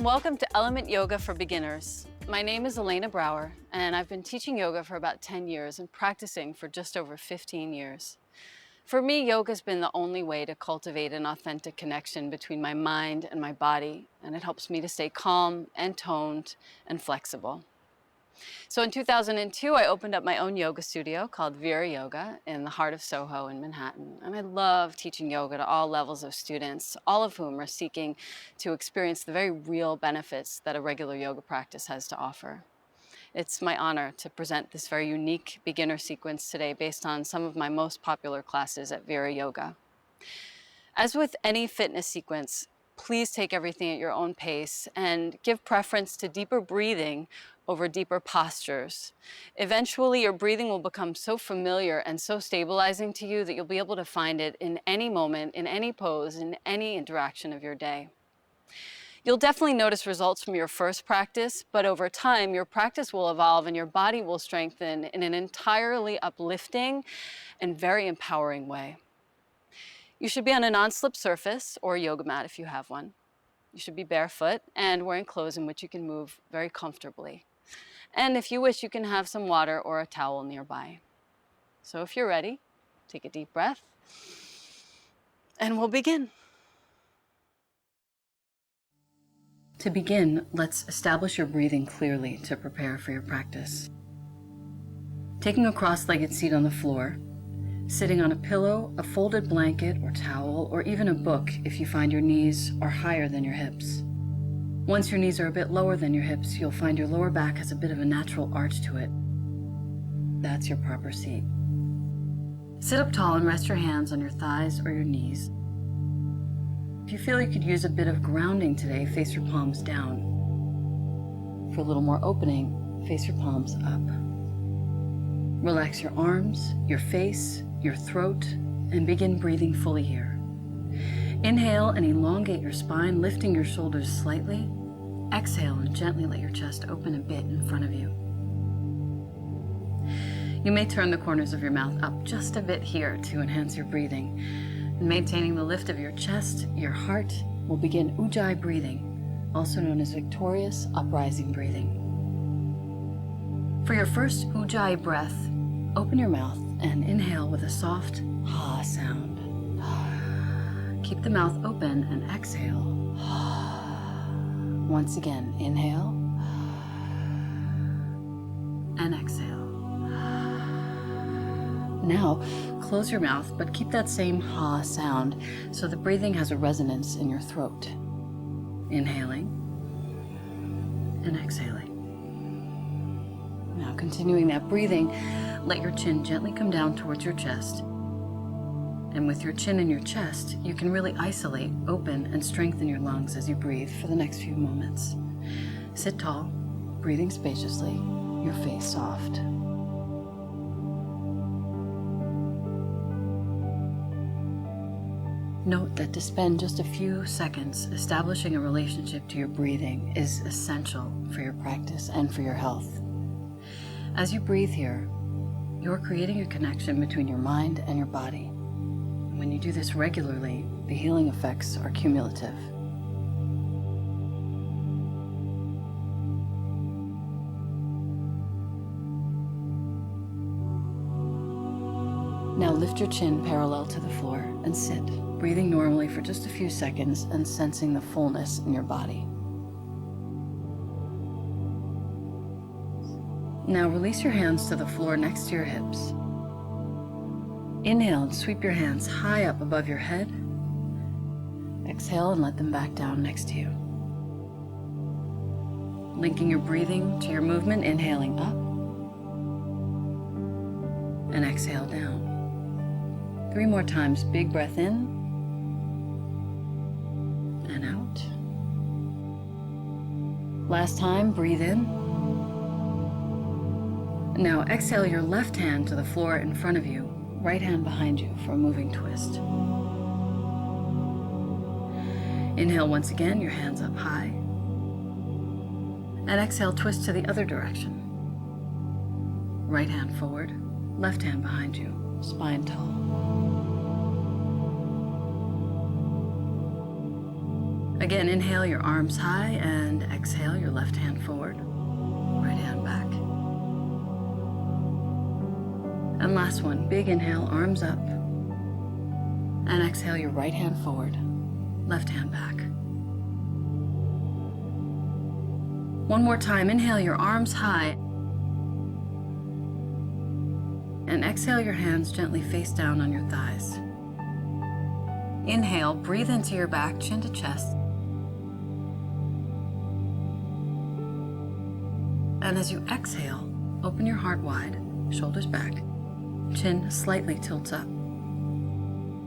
Welcome to Element Yoga for Beginners. My name is Elena Brower, and I've been teaching yoga for about 10 years and practicing for just over 15 years. For me, yoga's been the only way to cultivate an authentic connection between my mind and my body, and it helps me to stay calm and toned and flexible. So in 2002, I opened up my own yoga studio called Vera Yoga in the heart of Soho in Manhattan. And I love teaching yoga to all levels of students, all of whom are seeking to experience the very real benefits that a regular yoga practice has to offer. It's my honor to present this very unique beginner sequence today based on some of my most popular classes at Vera Yoga. As with any fitness sequence, please take everything at your own pace and give preference to deeper breathing over deeper postures. Eventually, your breathing will become so familiar and so stabilizing to you that you'll be able to find it in any moment, in any pose, in any interaction of your day. You'll definitely notice results from your first practice, but over time, your practice will evolve and your body will strengthen in an entirely uplifting and very empowering way. You should be on a non-slip surface or a yoga mat if you have one. You should be barefoot and wearing clothes in which you can move very comfortably. And if you wish, you can have some water or a towel nearby. So if you're ready, take a deep breath and we'll begin. To begin, let's establish your breathing clearly to prepare for your practice. Taking a cross-legged seat on the floor, sitting on a pillow, a folded blanket or towel, or even a book if you find your knees are higher than your hips. Once your knees are a bit lower than your hips, you'll find your lower back has a bit of a natural arch to it. That's your proper seat. Sit up tall and rest your hands on your thighs or your knees. If you feel you could use a bit of grounding today, face your palms down. For a little more opening, face your palms up. Relax your arms, your face, your throat, and begin breathing fully here. Inhale and elongate your spine, lifting your shoulders slightly. Exhale and gently let your chest open a bit in front of you. You may turn the corners of your mouth up just a bit here to enhance your breathing. And maintaining the lift of your chest, your heart, will begin Ujjayi breathing, also known as victorious uprising breathing. For your first Ujjayi breath, open your mouth and inhale with a soft ha sound. Keep the mouth open and exhale. Once again, inhale and exhale. Now, close your mouth, but keep that same ha sound so the breathing has a resonance in your throat. Inhaling and exhaling. Now, continuing that breathing, let your chin gently come down towards your chest. And with your chin in your chest, you can really isolate, open, and strengthen your lungs as you breathe for the next few moments. Sit tall, breathing spaciously, your face soft. Note that to spend just a few seconds establishing a relationship to your breathing is essential for your practice and for your health. As you breathe here, you're creating a connection between your mind and your body. When you do this regularly, the healing effects are cumulative. Now lift your chin parallel to the floor and sit, breathing normally for just a few seconds and sensing the fullness in your body. Now release your hands to the floor next to your hips. Inhale and sweep your hands high up above your head. Exhale and let them back down next to you. Linking your breathing to your movement, inhaling up and exhale down. 3 more times, big breath in and out. Last time, breathe in. Now exhale your left hand to the floor in front of you. Right hand behind you for a moving twist. Inhale once again, your hands up high. And exhale, twist to the other direction. Right hand forward, left hand behind you, spine tall. Again, inhale your arms high and exhale your left hand forward, right hand back. And last one, big inhale, arms up. And exhale your right hand forward, left hand back. One more time, inhale your arms high. And exhale your hands gently face down on your thighs. Inhale, breathe into your back, chin to chest. And as you exhale, open your heart wide, shoulders back, chin slightly tilts up.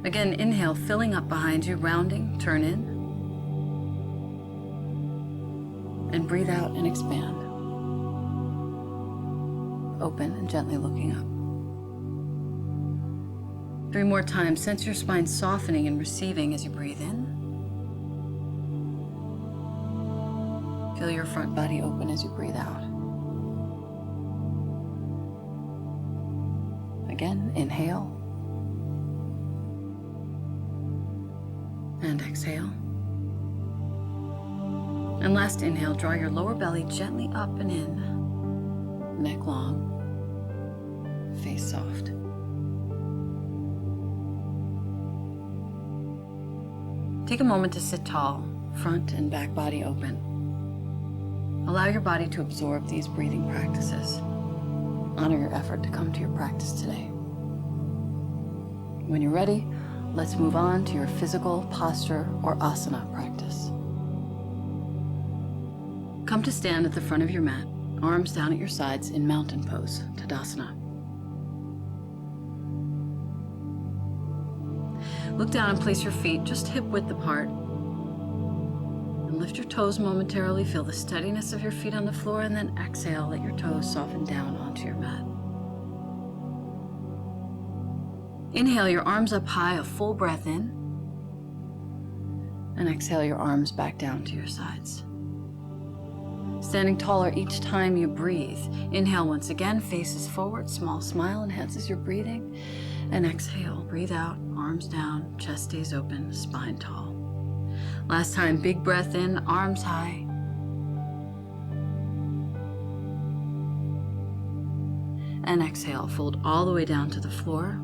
Again, inhale, filling up behind you, rounding, turn in. And breathe out and expand. Open and gently looking up. 3 more times, sense your spine softening and receiving as you breathe in. Feel your front body open as you breathe out. Again, inhale. And exhale. And last inhale, draw your lower belly gently up and in. Neck long, face soft. Take a moment to sit tall, front and back body open. Allow your body to absorb these breathing practices. Honor your effort to come to your practice today. When you're ready, let's move on to your physical posture or asana practice. Come to stand at the front of your mat, arms down at your sides in mountain pose, Tadasana. Look down and place your feet just hip width apart. And lift your toes momentarily, feel the steadiness of your feet on the floor, and then exhale, let your toes soften down onto your mat. Inhale your arms up high, a full breath in. And exhale your arms back down to your sides. Standing taller each time you breathe. Inhale once again, faces forward, small smile enhances your breathing. And exhale, breathe out, arms down, chest stays open, spine tall. Last time, big breath in, arms high. And exhale, fold all the way down to the floor.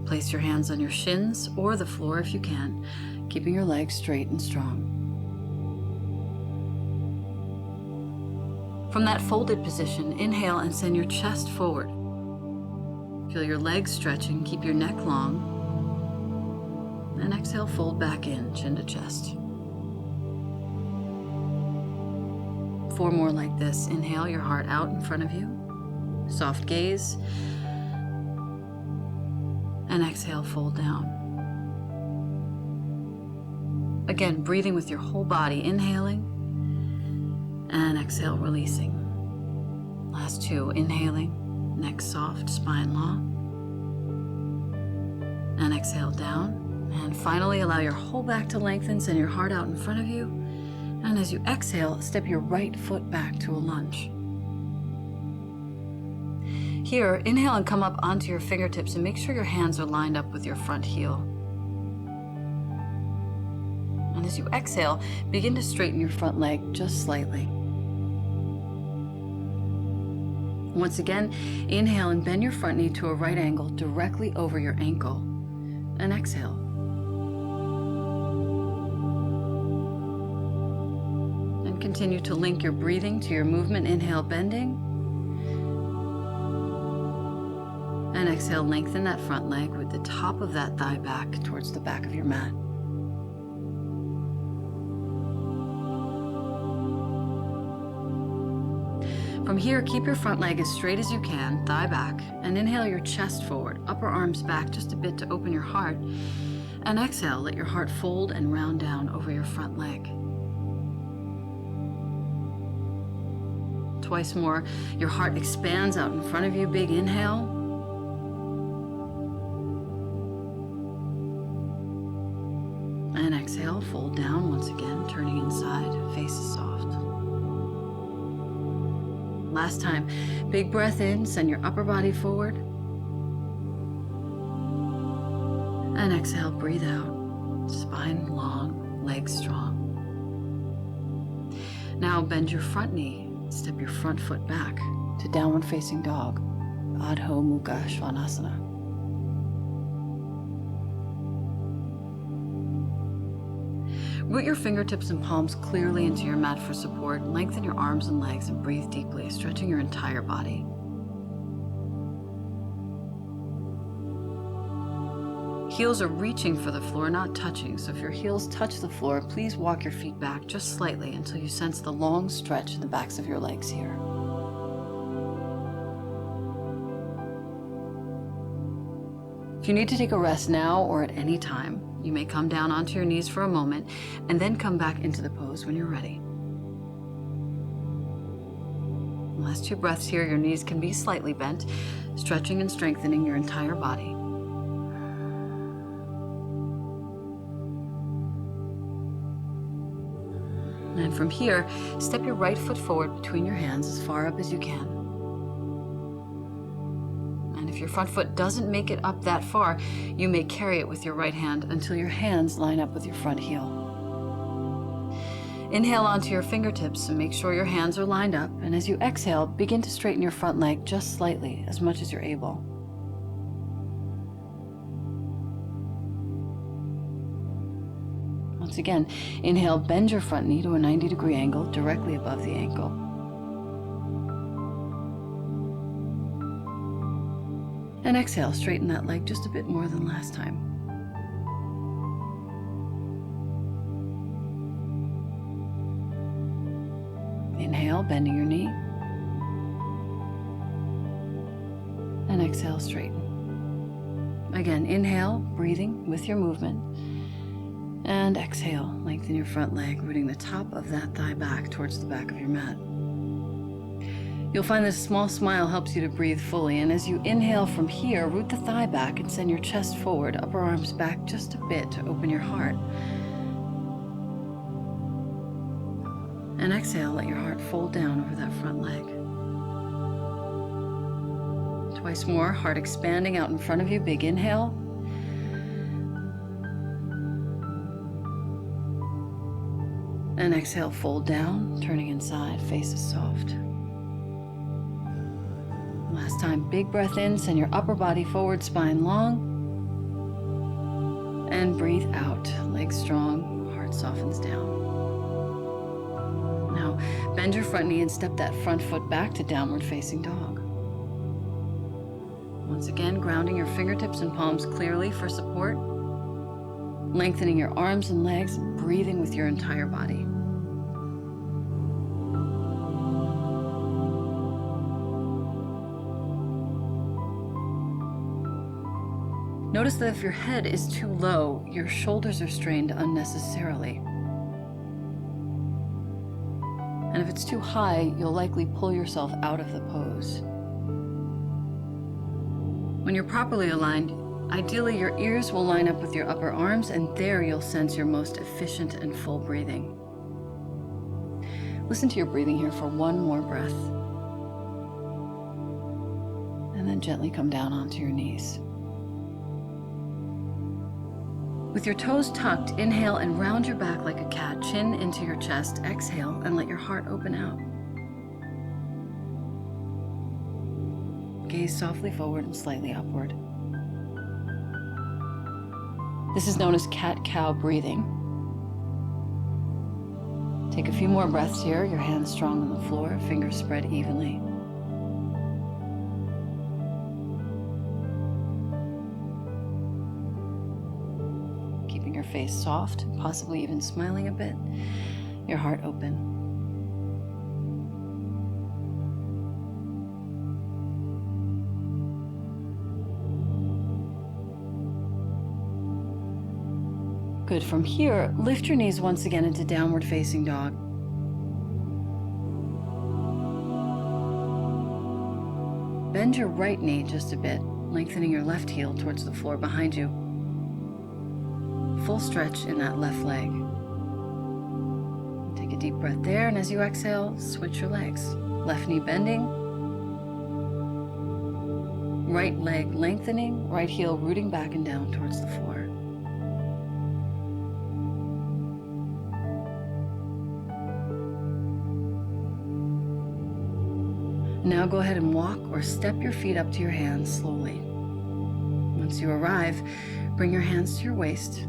Place your hands on your shins or the floor if you can, keeping your legs straight and strong. From that folded position, inhale and send your chest forward. Feel your legs stretching, keep your neck long. And exhale, fold back in, chin to chest. 4 more like this. Inhale, your heart out in front of you. Soft gaze. And exhale, fold down. Again, breathing with your whole body, inhaling. And exhale, releasing. Last 2, inhaling. Neck soft, spine long. And exhale down. And finally, allow your whole back to lengthen, send your heart out in front of you. And as you exhale, step your right foot back to a lunge. Here, inhale and come up onto your fingertips and make sure your hands are lined up with your front heel. And as you exhale, begin to straighten your front leg just slightly. Once again, inhale and bend your front knee to a right angle directly over your ankle. And exhale. And continue to link your breathing to your movement. Inhale, bending. And exhale, lengthen that front leg with the top of that thigh back towards the back of your mat. From here, keep your front leg as straight as you can, thigh back, and inhale your chest forward, upper arms back just a bit to open your heart, and exhale, let your heart fold and round down over your front leg. Twice more, your heart expands out in front of you, big inhale. And exhale, fold down once again, turning inside, faces soft. Last time, big breath in, send your upper body forward. And exhale, breathe out, spine long, legs strong. Now bend your front knee, step your front foot back to downward facing dog, Adho Mukha Svanasana. Root your fingertips and palms clearly into your mat for support. Lengthen your arms and legs and breathe deeply, stretching your entire body. Heels are reaching for the floor, not touching. So if your heels touch the floor, please walk your feet back just slightly until you sense the long stretch in the backs of your legs here. If you need to take a rest now or at any time, you may come down onto your knees for a moment and then come back into the pose when you're ready. Last 2 breaths here, your knees can be slightly bent, stretching and strengthening your entire body. And from here, step your right foot forward between your hands as far up as you can. And if your front foot doesn't make it up that far, you may carry it with your right hand until your hands line up with your front heel. Inhale onto your fingertips and make sure your hands are lined up. And as you exhale, begin to straighten your front leg just slightly, as much as you're able. Once again, inhale, bend your front knee to a 90-degree angle directly above the ankle. And exhale, straighten that leg just a bit more than last time. Inhale, bending your knee. And exhale, straighten. Again, inhale, breathing with your movement. And exhale, lengthen your front leg, rooting the top of that thigh back towards the back of your mat. You'll find that a small smile helps you to breathe fully, and as you inhale from here, root the thigh back and send your chest forward, upper arms back just a bit to open your heart. And exhale, let your heart fold down over that front leg. Twice more, heart expanding out in front of you, big inhale. And exhale, fold down, turning inside, face is soft. Last time, big breath in, send your upper body forward, spine long. And breathe out, legs strong, heart softens down. Now, bend your front knee and step that front foot back to downward facing dog. Once again, grounding your fingertips and palms clearly for support. Lengthening your arms and legs, breathing with your entire body. Notice that if your head is too low, your shoulders are strained unnecessarily. And if it's too high, you'll likely pull yourself out of the pose. When you're properly aligned, ideally your ears will line up with your upper arms, and there you'll sense your most efficient and full breathing. Listen to your breathing here for one more breath. And then gently come down onto your knees. With your toes tucked, inhale and round your back like a cat, chin into your chest. Exhale and let your heart open out. Gaze softly forward and slightly upward. This is known as cat-cow breathing. Take a few more breaths here, your hands strong on the floor, fingers spread evenly. Keeping your face soft, possibly even smiling a bit, your heart open. Good. From here, lift your knees once again into downward facing dog. Bend your right knee just a bit, lengthening your left heel towards the floor behind you. Full stretch in that left leg. Take a deep breath there, and as you exhale, switch your legs. Left knee bending. Right leg lengthening, right heel rooting back and down towards the floor. Now go ahead and walk or step your feet up to your hands slowly. Once you arrive, bring your hands to your waist.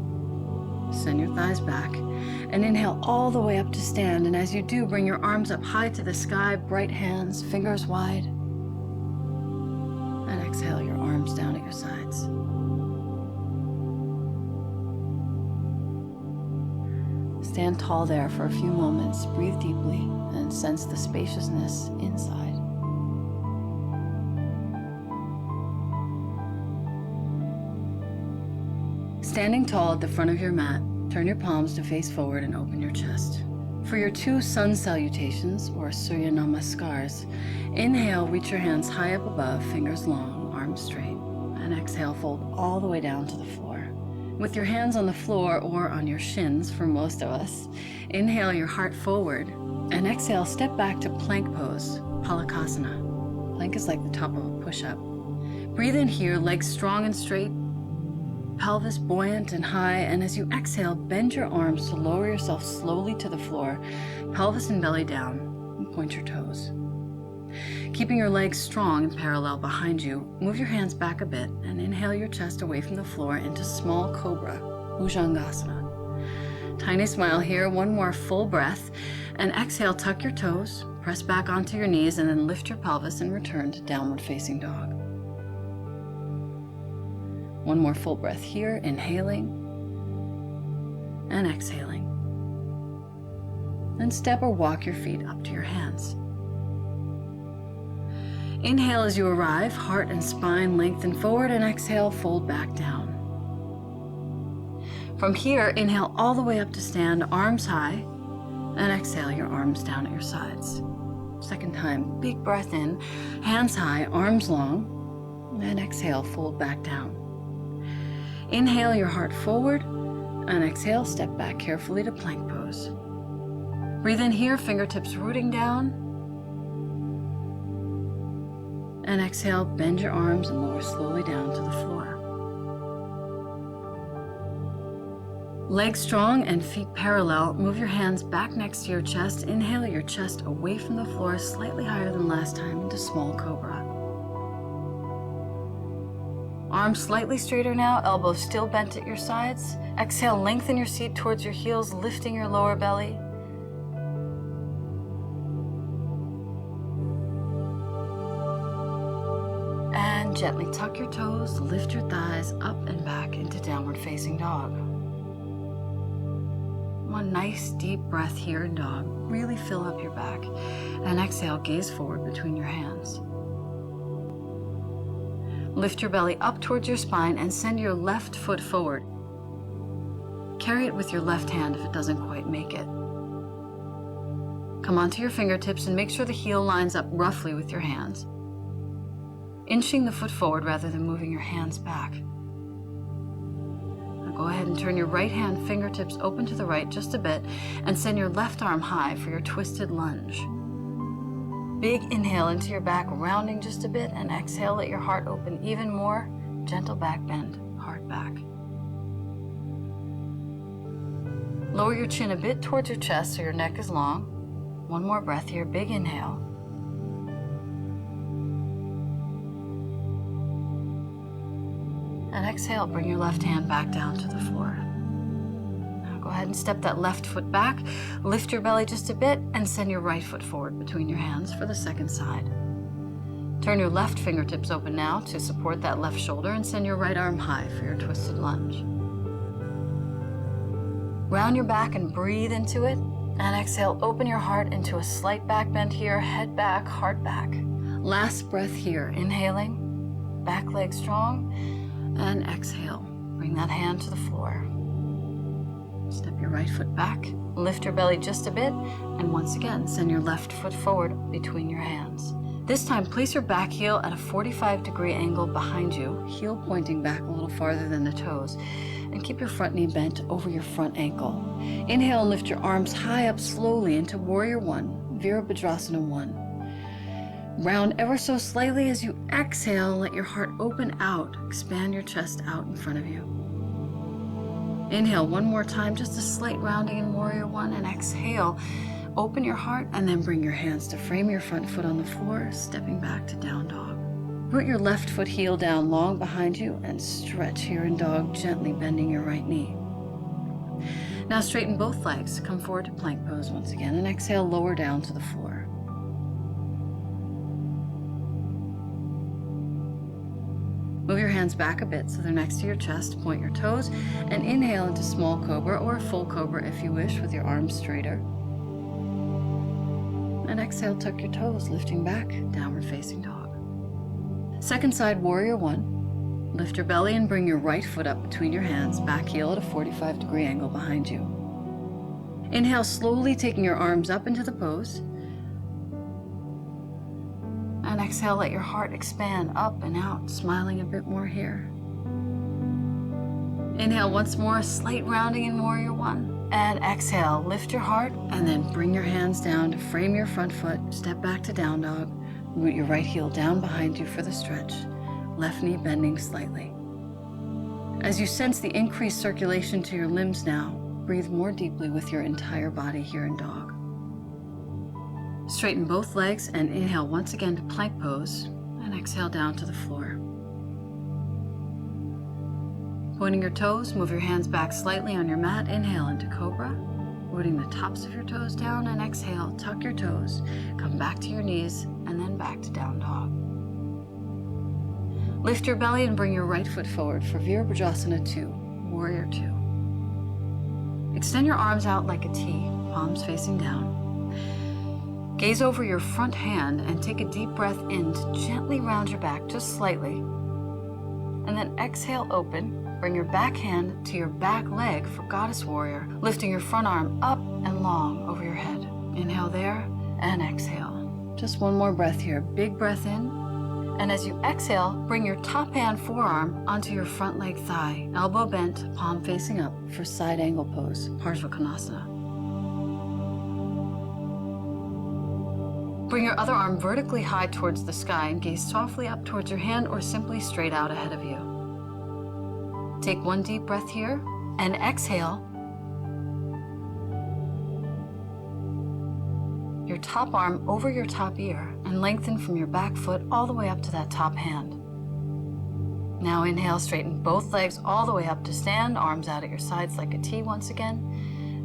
Send your thighs back and inhale all the way up to stand. And as you do, bring your arms up high to the sky, bright hands, fingers wide. And exhale your arms down at your sides. Stand tall there for a few moments. Breathe deeply and sense the spaciousness inside. Standing tall at the front of your mat, turn your palms to face forward and open your chest. For your 2 sun salutations, or Surya Namaskars, inhale, reach your hands high up above, fingers long, arms straight, and exhale, fold all the way down to the floor. With your hands on the floor or on your shins, for most of us, inhale your heart forward, and exhale, step back to plank pose, Palakasana. Plank is like the top of a push-up. Breathe in here, legs strong and straight, pelvis buoyant and high, and as you exhale, bend your arms to lower yourself slowly to the floor, pelvis and belly down, and point your toes. Keeping your legs strong and parallel behind you, move your hands back a bit and inhale your chest away from the floor into small cobra, Bhujangasana. Tiny smile here, one more full breath, and exhale, tuck your toes, press back onto your knees, and then lift your pelvis and return to downward facing dog. One more full breath here, inhaling and exhaling. Then step or walk your feet up to your hands. Inhale as you arrive, heart and spine lengthen forward, and exhale, fold back down. From here, inhale all the way up to stand, arms high, and exhale your arms down at your sides. Second time, big breath in, hands high, arms long, and exhale, fold back down. Inhale your heart forward, and exhale, step back carefully to plank pose. Breathe in here, fingertips rooting down, and exhale, bend your arms and lower slowly down to the floor. Legs strong and feet parallel, move your hands back next to your chest. Inhale your chest away from the floor, slightly higher than last time, into small cobra. Arms slightly straighter now, elbows still bent at your sides. Exhale, lengthen your seat towards your heels, lifting your lower belly. And gently tuck your toes, lift your thighs up and back into downward facing dog. One nice deep breath here in dog. Really fill up your back. And exhale, gaze forward between your hands. Lift your belly up towards your spine and send your left foot forward. Carry it with your left hand if it doesn't quite make it. Come onto your fingertips and make sure the heel lines up roughly with your hands, inching the foot forward rather than moving your hands back. Now go ahead and turn your right hand fingertips open to the right just a bit and send your left arm high for your twisted lunge. Big inhale into your back, rounding just a bit, and exhale, let your heart open even more. Gentle back bend, heart back. Lower your chin a bit towards your chest so your neck is long. One more breath here, big inhale. And exhale, bring your left hand back down to the floor. Go ahead and step that left foot back, lift your belly just a bit, and send your right foot forward between your hands for the second side. Turn your left fingertips open now to support that left shoulder and send your right arm high for your twisted lunge. Round your back and breathe into it, and exhale, open your heart into a slight back bend here, head back, heart back. Last breath here, inhaling, back leg strong, and exhale. Bring that hand to the floor. Step your right foot back, lift your belly just a bit, and once again, send your left foot forward between your hands. This time, place your back heel at a 45-degree angle behind you, heel pointing back a little farther than the toes, and keep your front knee bent over your front ankle. Inhale and lift your arms high up slowly into Warrior One, Virabhadrasana 1. Round ever so slightly as you exhale, let your heart open out, expand your chest out in front of you. Inhale one more time, just a slight rounding in Warrior One, and exhale, open your heart and then bring your hands to frame your front foot on the floor, stepping back to down dog. Root your left foot heel down long behind you and stretch here in dog, gently bending your right knee. Now straighten both legs, come forward to plank pose once again, and exhale, lower down to the floor. Move your hands back a bit so they're next to your chest, point your toes, and inhale into small cobra or full cobra if you wish, with your arms straighter. And exhale, tuck your toes, lifting back, downward facing dog. Second side, warrior one. Lift your belly and bring your right foot up between your hands, back heel at a 45-degree angle behind you. Inhale, slowly taking your arms up into the pose. And exhale, let your heart expand up and out, smiling a bit more here. Inhale once more, slight rounding in warrior one. And exhale, lift your heart and then bring your hands down to frame your front foot, step back to down dog, root your right heel down behind you for the stretch, left knee bending slightly. As you sense the increased circulation to your limbs now, breathe more deeply with your entire body here in dog. Straighten both legs and inhale once again to plank pose and exhale down to the floor. Pointing your toes, move your hands back slightly on your mat. Inhale into cobra, rooting the tops of your toes down, and exhale, tuck your toes, come back to your knees, and then back to down dog. Lift your belly and bring your right foot forward for Virabhadrasana 2, warrior 2. Extend your arms out like a T, palms facing down. Gaze over your front hand and take a deep breath in to gently round your back just slightly. And then exhale, open. Bring your back hand to your back leg for goddess warrior, lifting your front arm up and long over your head. Inhale there and exhale. Just one more breath here. Big breath in. And as you exhale, bring your top hand forearm onto your front leg thigh, elbow bent, palm facing up for side angle pose, Parsvakonasana. Bring your other arm vertically high towards the sky and gaze softly up towards your hand or simply straight out ahead of you. Take one deep breath here and exhale. Your top arm over your top ear and lengthen from your back foot all the way up to that top hand. Now inhale, straighten both legs all the way up to stand, arms out at your sides like a T once again.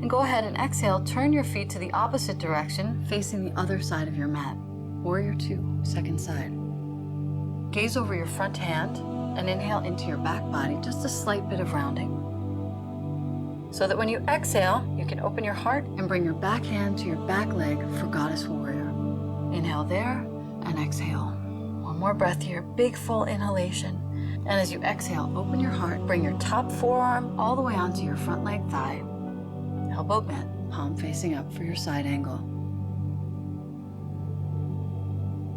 And go ahead and exhale, turn your feet to the opposite direction, facing the other side of your mat. Warrior 2, second side. Gaze over your front hand and inhale into your back body, just a slight bit of rounding. So that when you exhale, you can open your heart and bring your back hand to your back leg for goddess warrior. Inhale there and exhale. One more breath here, big full inhalation. And as you exhale, open your heart, bring your top forearm all the way onto your front leg thigh. Elbow bent, palm facing up for your side angle.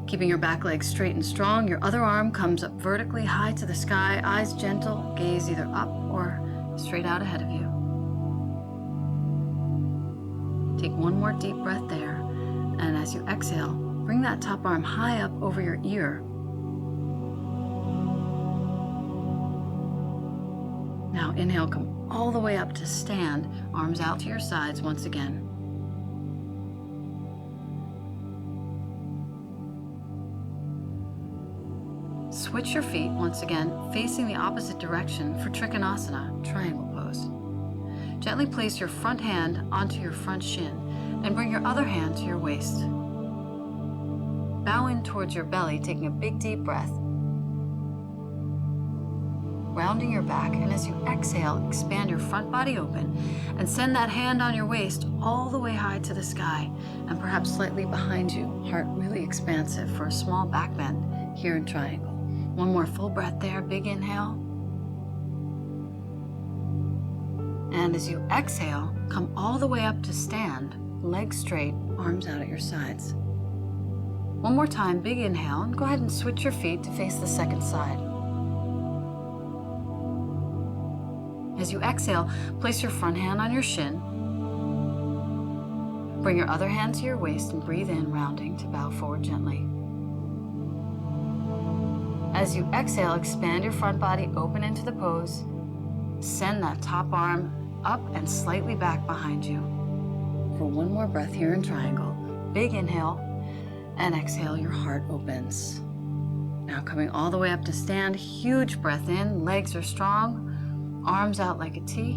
Keeping your back leg straight and strong, your other arm comes up vertically high to the sky, eyes gentle, gaze either up or straight out ahead of you. Take one more deep breath there, and as you exhale, bring that top arm high up over your ear. Now inhale, come all the way up to stand, arms out to your sides once again. Switch your feet once again, facing the opposite direction for Trikonasana, triangle pose. Gently place your front hand onto your front shin and bring your other hand to your waist. Bow in towards your belly, taking a big deep breath. Rounding your back, and as you exhale, expand your front body open and send that hand on your waist all the way high to the sky and perhaps slightly behind you, heart really expansive for a small back bend here in triangle. One more full breath there, big inhale. And as you exhale, come all the way up to stand, legs straight, arms out at your sides. One more time, big inhale, and go ahead and switch your feet to face the second side. As you exhale, place your front hand on your shin. Bring your other hand to your waist and breathe in, rounding to bow forward gently. As you exhale, expand your front body, open into the pose. Send that top arm up and slightly back behind you. for one more breath here in triangle. Big inhale, and exhale, your heart opens. Now coming all the way up to stand, huge breath in, legs are strong, arms out like a T,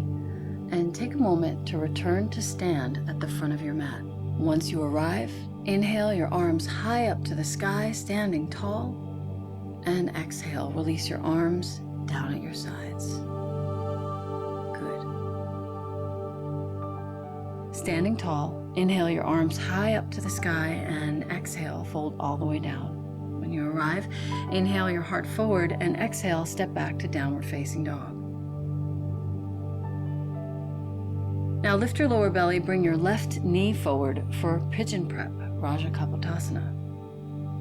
and take a moment to return to stand at the front of your mat. Once you arrive, inhale your arms high up to the sky, standing tall, and exhale, release your arms down at your sides. Good. Standing tall, inhale your arms high up to the sky, and exhale, fold all the way down. When you arrive, inhale your heart forward, and exhale, step back to downward facing dog. Now lift your lower belly, bring your left knee forward for pigeon prep, Raja Kapotasana.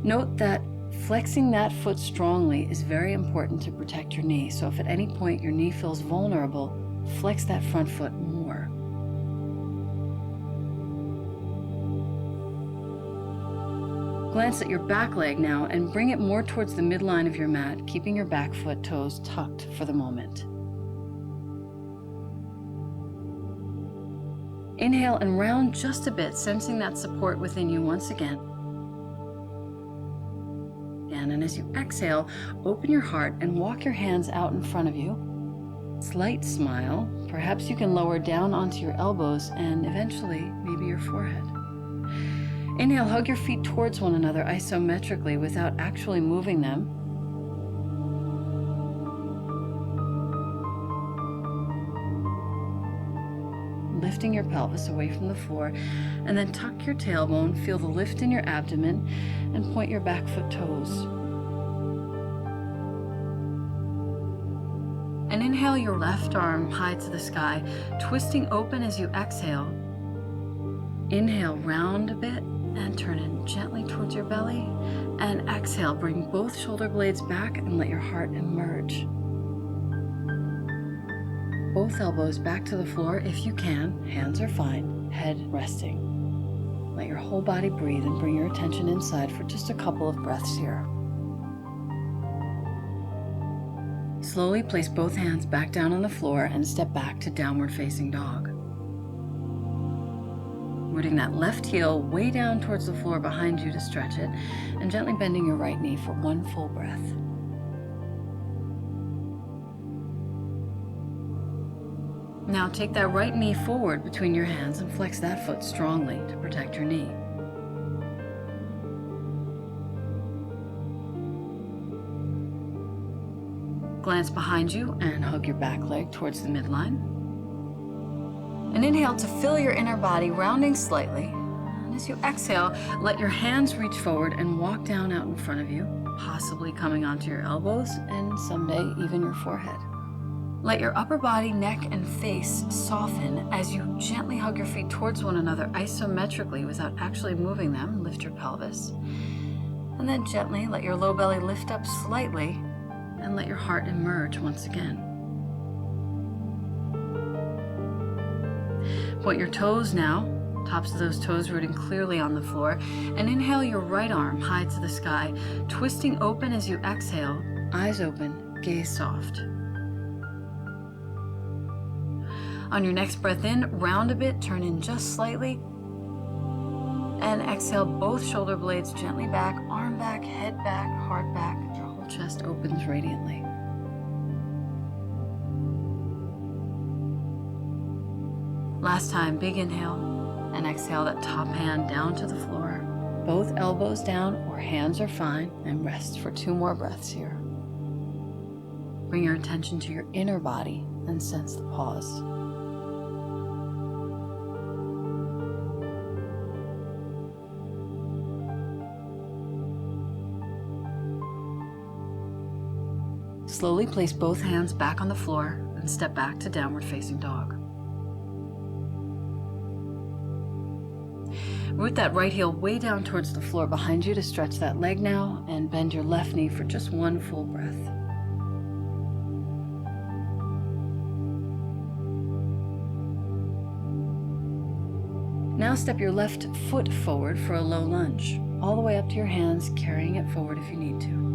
Note that flexing that foot strongly is very important to protect your knee, so if at any point your knee feels vulnerable, flex that front foot more. Glance at your back leg now and bring it more towards the midline of your mat, keeping your back foot toes tucked for the moment. Inhale and round just a bit, sensing that support within you once again. And as you exhale, open your heart and walk your hands out in front of you. Slight smile. Perhaps you can lower down onto your elbows and eventually maybe your forehead. Inhale, hug your feet towards one another isometrically without actually moving them. Lifting your pelvis away from the floor, and then tuck your tailbone, feel the lift in your abdomen, and point your back foot toes. And inhale your left arm high to the sky, twisting open as you exhale. Inhale, round a bit, and turn in gently towards your belly. And exhale, bring both shoulder blades back and let your heart emerge. Both elbows back to the floor if you can, hands are fine, head resting. Let your whole body breathe and bring your attention inside for just a couple of breaths here. Slowly place both hands back down on the floor and step back to downward facing dog. Rooting that left heel way down towards the floor behind you to stretch it, and gently bending your right knee for one full breath. Now take that right knee forward between your hands and flex that foot strongly to protect your knee. Glance behind you and hug your back leg towards the midline. And inhale to fill your inner body, rounding slightly. And as you exhale, let your hands reach forward and walk down out in front of you, possibly coming onto your elbows and someday even your forehead. Let your upper body, neck, and face soften as you gently hug your feet towards one another isometrically without actually moving them. Lift your pelvis. And then gently let your low belly lift up slightly and let your heart emerge once again. Point your toes now, tops of those toes rooting clearly on the floor, and inhale your right arm high to the sky, twisting open as you exhale, eyes open, gaze soft. On your next breath in, round a bit, turn in just slightly, and exhale both shoulder blades gently back, arm back, head back, heart back. Your whole chest opens radiantly. Last time, big inhale, and exhale that top hand down to the floor. Both elbows down or hands are fine, and rest for 2 more breaths here. Bring your attention to your inner body and sense the pause. Slowly place both hands back on the floor and step back to downward facing dog. Root that right heel way down towards the floor behind you to stretch that leg now, and bend your left knee for just 1 full breath. Now step your left foot forward for a low lunge, all the way up to your hands, carrying it forward if you need to.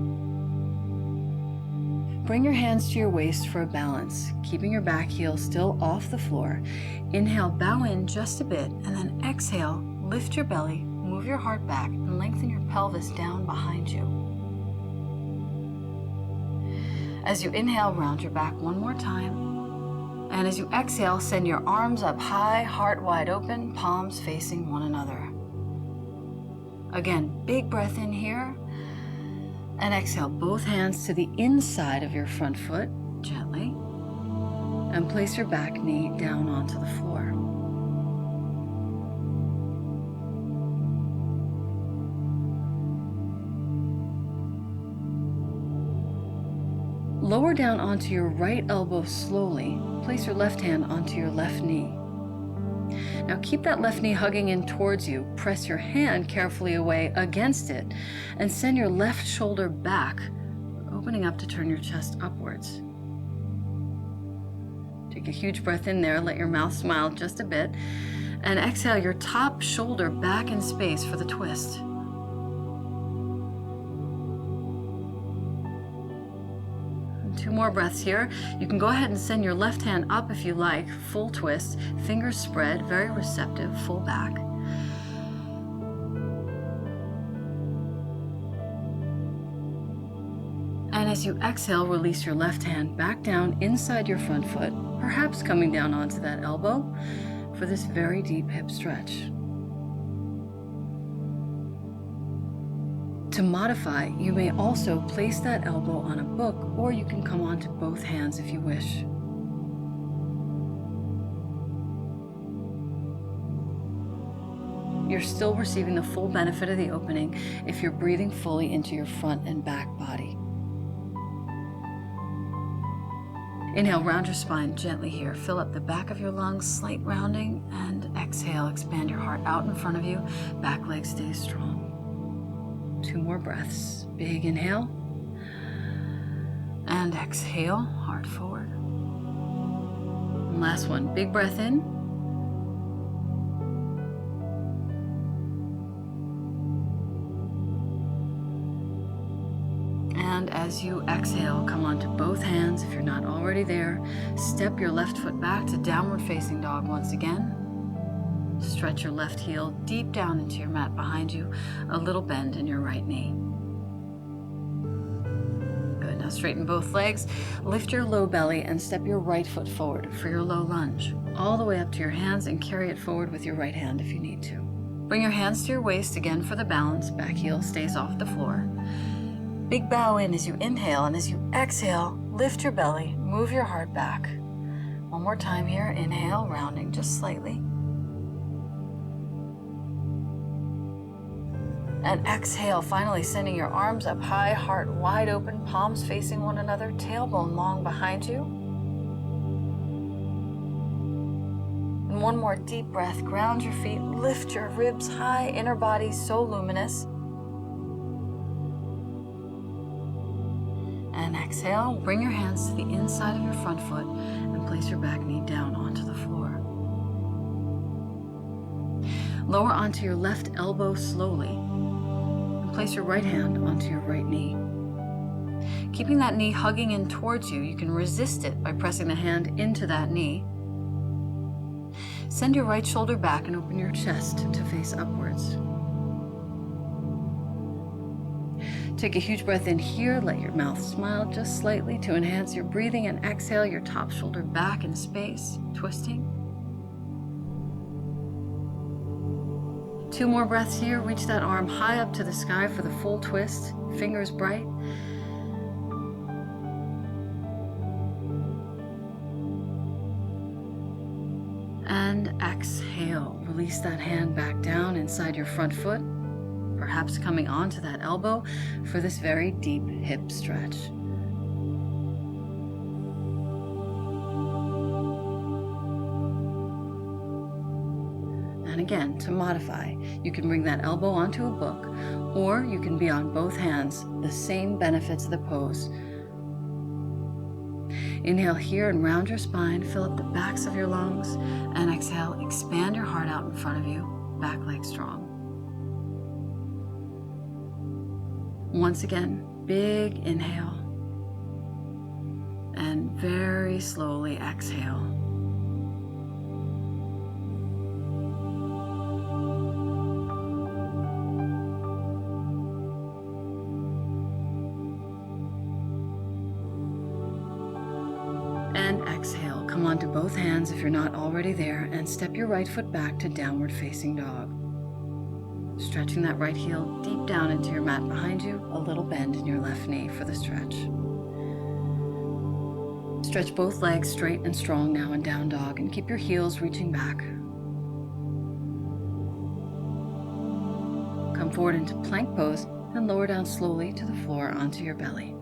bring your hands to your waist for a balance, keeping your back heel still off the floor. Inhale, bow in just a bit, and then exhale, lift your belly, move your heart back, and lengthen your pelvis down behind you. As you inhale, round your back one more time. And as you exhale, send your arms up high, heart wide open, palms facing one another. Again, big breath in here. And exhale, both hands to the inside of your front foot, gently. And place your back knee down onto the floor. Lower down onto your right elbow slowly. Place your left hand onto your left knee. Now keep that left knee hugging in towards you. Press your hand carefully away against it and send your left shoulder back, opening up to turn your chest upwards. Take a huge breath in there. Let your mouth smile just a bit. And exhale your top shoulder back in space for the twist. Two more breaths here. You can go ahead and send your left hand up if you like, full twist, fingers spread, very receptive, full back. And as you exhale, release your left hand back down inside your front foot, perhaps coming down onto that elbow for this very deep hip stretch. To modify, you may also place that elbow on a book, or you can come onto both hands if you wish. You're still receiving the full benefit of the opening if you're breathing fully into your front and back body. Inhale, round your spine gently here. Fill up the back of your lungs, slight rounding, and exhale, expand your heart out in front of you. Back leg stays strong. Two more breaths. Big inhale. And exhale, heart forward. And last one, big breath in. And as you exhale, come onto both hands if you're not already there. Step your left foot back to downward facing dog once again. Stretch your left heel deep down into your mat behind you, a little bend in your right knee. Good, now straighten both legs, lift your low belly and step your right foot forward for your low lunge, all the way up to your hands and carry it forward with your right hand if you need to. Bring your hands to your waist again for the balance, back heel stays off the floor. Big bow in as you inhale, and as you exhale, lift your belly, move your heart back. One more time here, inhale, rounding just slightly. And exhale, finally sending your arms up high, heart wide open, palms facing one another, tailbone long behind you. And one more deep breath, ground your feet, lift your ribs high, inner body so luminous. And exhale, bring your hands to the inside of your front foot and place your back knee down onto the floor. Lower onto your left elbow slowly. Place your right hand onto your right knee. Keeping that knee hugging in towards you, you can resist it by pressing the hand into that knee. Send your right shoulder back and open your chest to face upwards. Take a huge breath in here, let your mouth smile just slightly to enhance your breathing, and exhale your top shoulder back in space, twisting. Two more breaths here. Reach that arm high up to the sky for the full twist. Fingers bright. And exhale. Release that hand back down inside your front foot, perhaps coming onto that elbow for this very deep hip stretch. And again, to modify, you can bring that elbow onto a book, or you can be on both hands, the same benefits of the pose. Inhale here and round your spine, fill up the backs of your lungs, and exhale, expand your heart out in front of you, back leg strong. Once again, big inhale. And very slowly exhale. And exhale. Come onto both hands if you're not already there, and step your right foot back to downward facing dog. Stretching that right heel deep down into your mat behind you, a little bend in your left knee for the stretch. Stretch both legs straight and strong now in down dog, and keep your heels reaching back. Come forward into plank pose and lower down slowly to the floor onto your belly.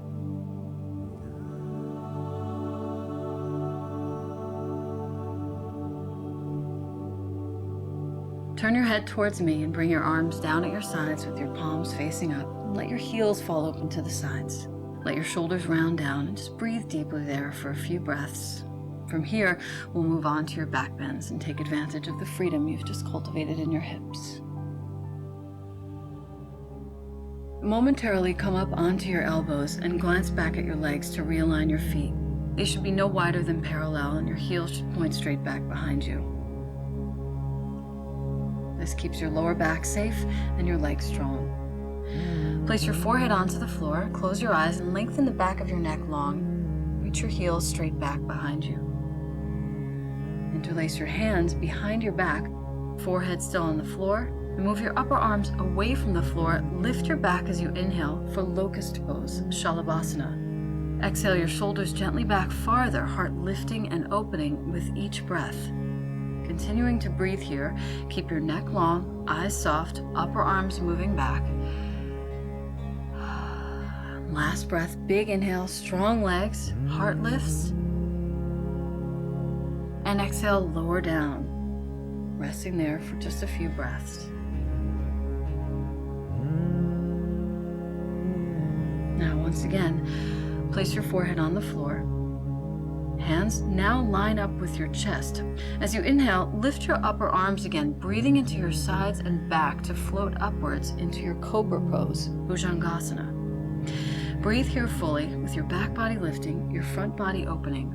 Turn your head towards me and bring your arms down at your sides with your palms facing up, and let your heels fall open to the sides. Let your shoulders round down and just breathe deeply there for a few breaths. From here, we'll move on to your back bends and take advantage of the freedom you've just cultivated in your hips. Momentarily come up onto your elbows and glance back at your legs to realign your feet. They should be no wider than parallel, and your heels should point straight back behind you. This keeps your lower back safe and your legs strong. Place your forehead onto the floor, close your eyes, and lengthen the back of your neck long. Reach your heels straight back behind you. Interlace your hands behind your back, forehead still on the floor, and move your upper arms away from the floor. Lift your back as you inhale for locust pose, Shalabhasana. Exhale your shoulders gently back farther, heart lifting and opening with each breath. Continuing to breathe here, keep your neck long, eyes soft, upper arms moving back. Last breath, big inhale, strong legs, heart lifts. And exhale, lower down, resting there for just a few breaths. Now, once again, place your forehead on the floor. Hands now line up with your chest. As you inhale, lift your upper arms again, breathing into your sides and back to float upwards into your cobra pose, Bhujangasana. Breathe here fully with your back body lifting, your front body opening.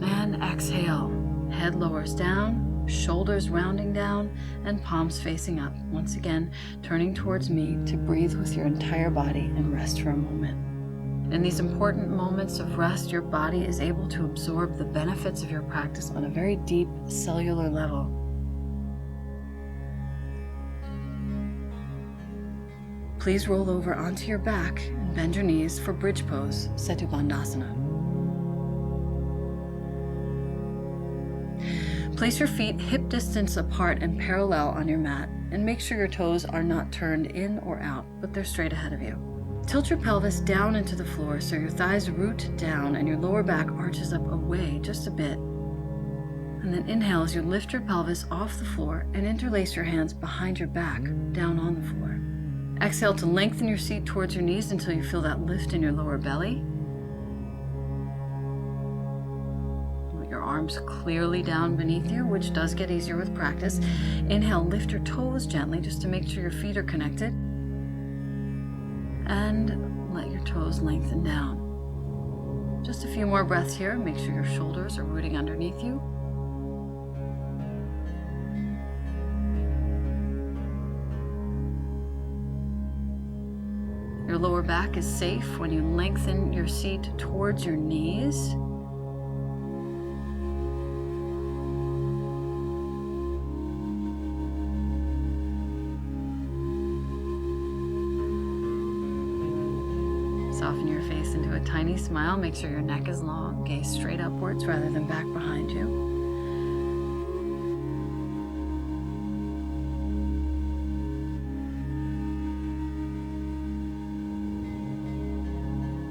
And exhale, head lowers down, shoulders rounding down, and palms facing up. Once again, turning towards me to breathe with your entire body and rest for a moment. In these important moments of rest, your body is able to absorb the benefits of your practice on a very deep cellular level. Please roll over onto your back and bend your knees for bridge pose, Setu Bandhasana. Place your feet hip distance apart and parallel on your mat, and make sure your toes are not turned in or out, but they're straight ahead of you. Tilt your pelvis down into the floor so your thighs root down and your lower back arches up away just a bit. And then inhale as you lift your pelvis off the floor and interlace your hands behind your back, down on the floor. Exhale to lengthen your seat towards your knees until you feel that lift in your lower belly. Arms clearly down beneath you, which does get easier with practice. Inhale, lift your toes gently just to make sure your feet are connected. And let your toes lengthen down. Just a few more breaths here. Make sure your shoulders are rooting underneath you. Your lower back is safe when you lengthen your seat towards your knees. Soften your face into a tiny smile. Make sure your neck is long. Gaze straight upwards rather than back behind you.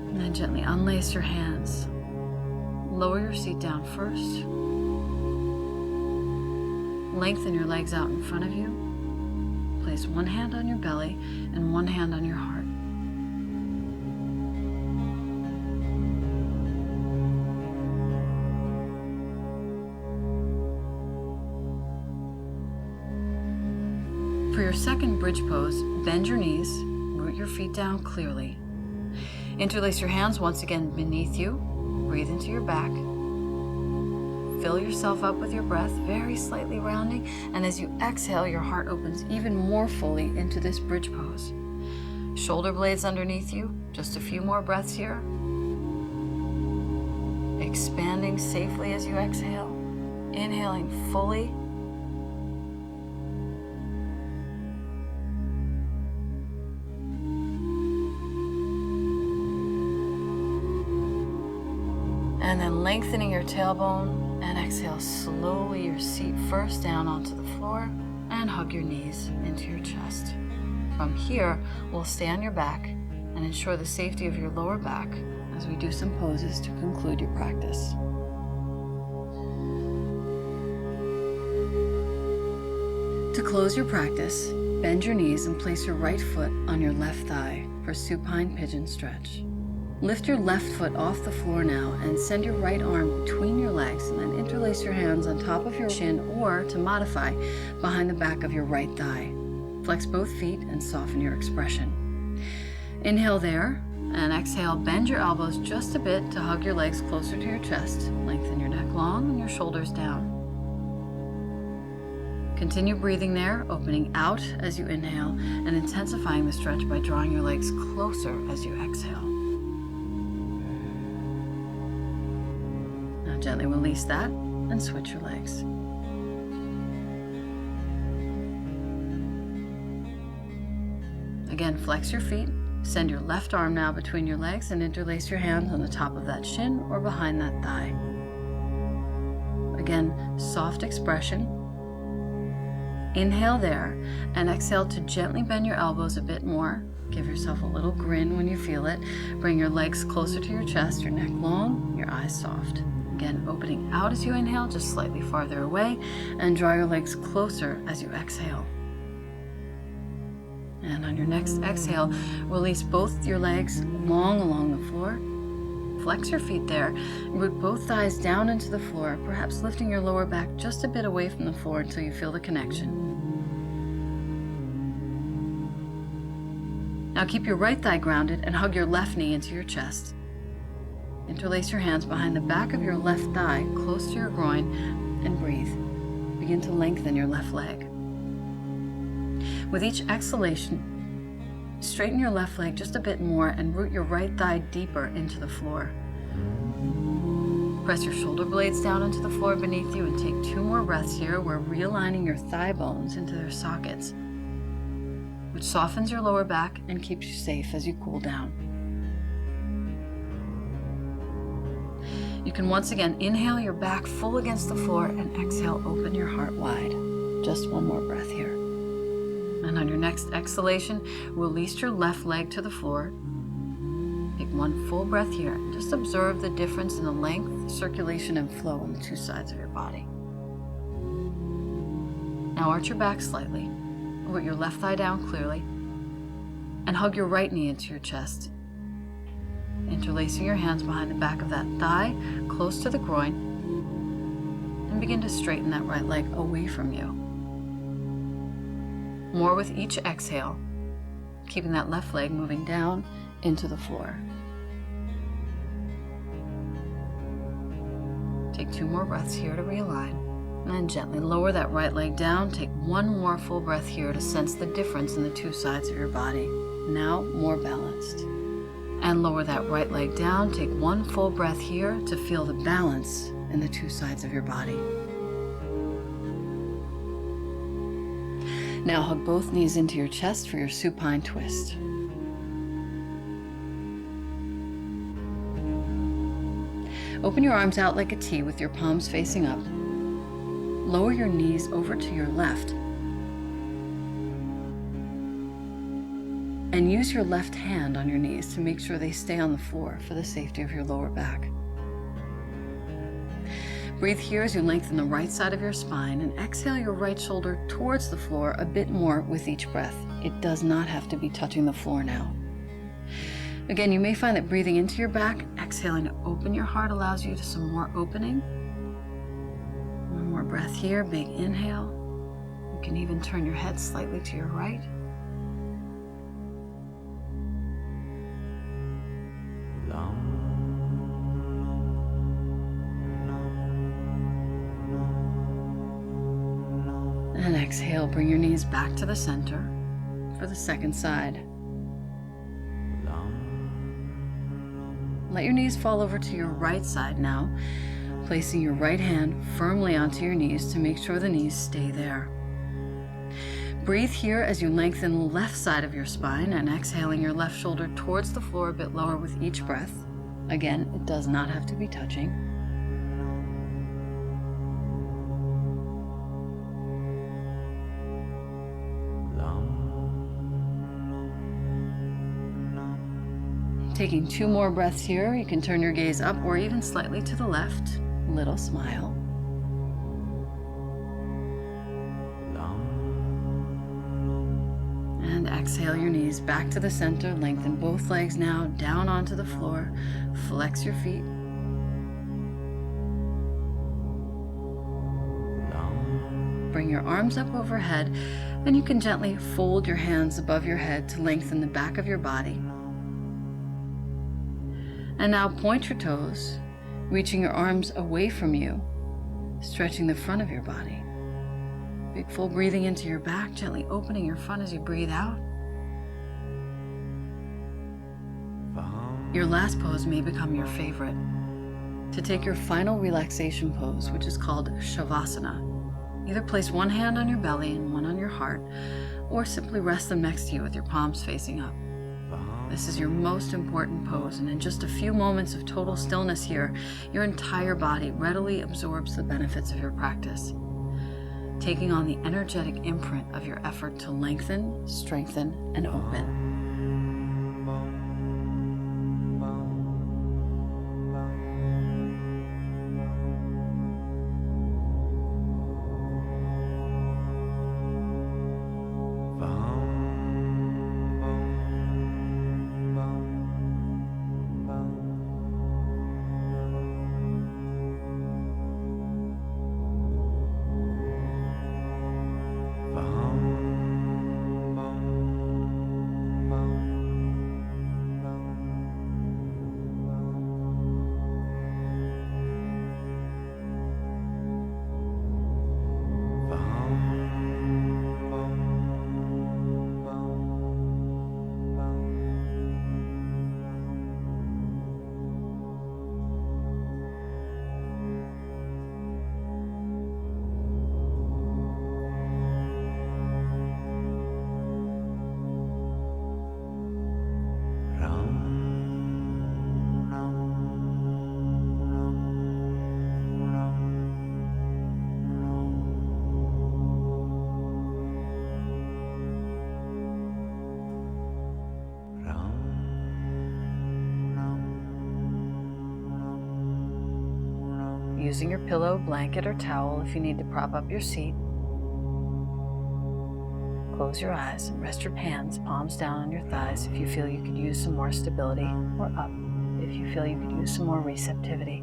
And then gently unlace your hands. Lower your seat down first. Lengthen your legs out in front of you. Place one hand on your belly and one hand on your heart. For your second bridge pose, bend your knees, root your feet down clearly. Interlace your hands once again beneath you. Breathe into your back. Fill yourself up with your breath, very slightly rounding, and as you exhale, your heart opens even more fully into this bridge pose. Shoulder blades underneath you, just a few more breaths here. Expanding safely as you exhale, inhaling fully. And then lengthening your tailbone, and exhale slowly your seat first down onto the floor and hug your knees into your chest. From here, we'll stay on your back and ensure the safety of your lower back as we do some poses to conclude your practice. To close your practice, bend your knees and place your right foot on your left thigh for supine pigeon stretch. Lift your left foot off the floor now and send your right arm between your legs and then interlace your hands on top of your shin or, to modify, behind the back of your right thigh. Flex both feet and soften your expression. Inhale there, and exhale, bend your elbows just a bit to hug your legs closer to your chest. Lengthen your neck long and your shoulders down. Continue breathing there, opening out as you inhale and intensifying the stretch by drawing your legs closer as you exhale. Now gently release that and switch your legs. Again, flex your feet. Send your left arm now between your legs and interlace your hands on the top of that shin or behind that thigh. Again, soft expression. Inhale there and exhale to gently bend your elbows a bit more. Give yourself a little grin when you feel it. Bring your legs closer to your chest, your neck long, your eyes soft. Again, opening out as you inhale, just slightly farther away, and draw your legs closer as you exhale. And on your next exhale, release both your legs long along the floor. Flex your feet there. Root both thighs down into the floor, perhaps lifting your lower back just a bit away from the floor until you feel the connection. Now keep your right thigh grounded and hug your left knee into your chest. Interlace your hands behind the back of your left thigh, close to your groin, and breathe. Begin to lengthen your left leg. With each exhalation, straighten your left leg just a bit more and root your right thigh deeper into the floor. Press your shoulder blades down into the floor beneath you and take 2 more breaths here. We're realigning your thigh bones into their sockets, which softens your lower back and keeps you safe as you cool down. You can once again inhale your back full against the floor and exhale, open your heart wide. Just 1 more breath here. And on your next exhalation, release your left leg to the floor. Take 1 full breath here and just observe the difference in the length, circulation, and flow on the 2 sides of your body. Now arch your back slightly, root your left thigh down clearly, and hug your right knee into your chest. Interlacing your hands behind the back of that thigh, close to the groin, and begin to straighten that right leg away from you. More with each exhale, keeping that left leg moving down into the floor. Take 2 more breaths here to realign, and then gently lower that right leg down. Take 1 more full breath here to sense the difference in the 2 sides of your body. Now, more balanced. And lower that right leg down. Take 1 full breath here to feel the balance in the 2 sides of your body. Now hug both knees into your chest for your supine twist. Open your arms out like a T with your palms facing up. Lower your knees over to your left. And use your left hand on your knees to make sure they stay on the floor for the safety of your lower back. Breathe here as you lengthen the right side of your spine and exhale your right shoulder towards the floor a bit more with each breath. It does not have to be touching the floor now. Again, you may find that breathing into your back, exhaling to open your heart allows you to some more opening. 1 more breath here, big inhale. can even turn your head slightly to your right. And exhale, bring your knees back to the center for the second side. Let your knees fall over to your right side now, placing your right hand firmly onto your knees to make sure the knees stay there. Breathe here as you lengthen the left side of your spine and exhaling your left shoulder towards the floor a bit lower with each breath. Again, it does not have to be touching. Taking 2 more breaths here, you can turn your gaze up or even slightly to the left. Little smile. And exhale your knees back to the center. Lengthen both legs now down onto the floor. Flex your feet. Bring your arms up overhead, and you can gently fold your hands above your head to lengthen the back of your body. And now point your toes, reaching your arms away from you, stretching the front of your body. Big full breathing into your back, gently opening your front as you breathe out. Your last pose may become your favorite. To take your final relaxation pose, which is called Shavasana, either place one hand on your belly and one on your heart, or simply rest them next to you with your palms facing up. This is your most important pose, and in just a few moments of total stillness here, your entire body readily absorbs the benefits of your practice, taking on the energetic imprint of your effort to lengthen, strengthen, and open. Using your pillow, blanket, or towel if you need to prop up your seat. Close your eyes and rest your hands, palms down on your thighs if you feel you could use some more stability, or up if you feel you could use some more receptivity.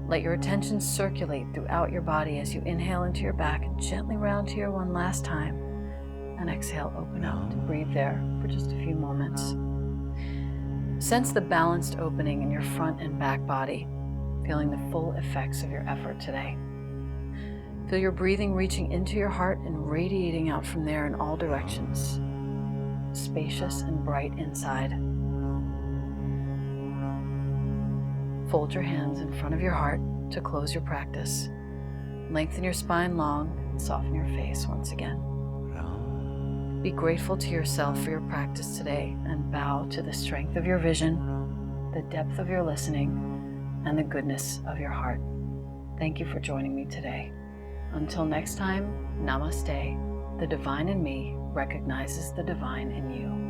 Let your attention circulate throughout your body as you inhale into your back and gently round here one last time. And exhale, open up to breathe there for just a few moments. Sense the balanced opening in your front and back body, feeling the full effects of your effort today. Feel your breathing reaching into your heart and radiating out from there in all directions, spacious and bright inside. Fold your hands in front of your heart to close your practice. Lengthen your spine long and soften your face once again. Be grateful to yourself for your practice today and bow to the strength of your vision, the depth of your listening, and the goodness of your heart. Thank you for joining me today. Until next time, namaste. The divine in me recognizes the divine in you.